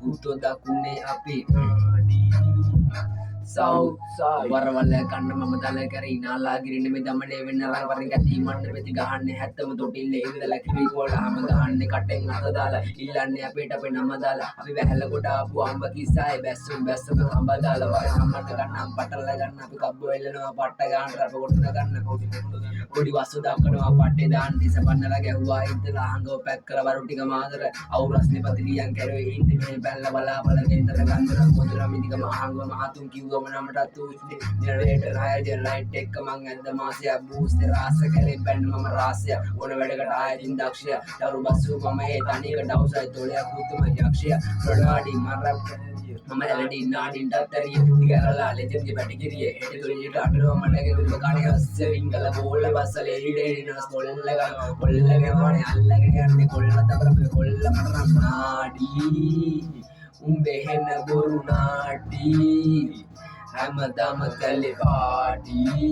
උත්තෝ දකුණේ අපි South side වරවල කන්න මම දල කරේ නාලා ගිරින්න මේ දමනේ වෙන්න රවරින් ගැටි මන්න පෙති ගහන්නේ හැත්තම තොටිල්ලේ ඉඳලා කිරි කොලාම ගහන්නේ කටෙන් අත දාලා ඉල්ලන්නේ අපේට අපේ නම දාලා අපි වැහැල කොට ආපු අම්බ කිස්සායි බැස්සුම් අම්බ දාලා වය අම්මන්න ගන්නම් පටල ගන්න අපි කබ්බ වෙල්ලනවා පට්ට ගන්න රප කොටන ගන්න පොඩි වස්තු දක්වනවා පට්ටේ දාන්න දිස පන්නලා ගැහුවා ඉඳලා අහංගව පැක් කරලා වරු ටික මාතර අවුරස්නේ පතිලියන් කරුවේ ඉන්නේ මේ බැල්ල බලාපල ගෙන්දර ගන්දර මොදර මිදික මහංගව මහතුන් කිව්වම නමටත් උස්නේ ජෙනරේටර් හය ලයිට් එක මං ඇද්ද මාසය බූස්ටර් රාස කරේ බැන්න මම රාසය ඕන වැඩකට ආයෙත් දක්ෂය දරු බස්සු මම ඒ තනියකට අවසයි තොලයක් පුතුම යක්ෂය ප්‍රොඩාඩි මරප් මම ඇලඩි නාඩින්ටත් ඇරිය දිගරලා ලෙජන්ගේ පැටිකිරිය හෙට තුලියට අටනවා මඩගේ දුක කණේ අස්ස විංගල බෝල බස්සලේ ඉඩේනස් කොල්ලගෙන වනේ අල්ලගෙන යන්නේ කොල්ල තබර කොල්ල මරන නාඩි උඹේ හෙන බොරු නාඩි හැමදාම කලේ පාටි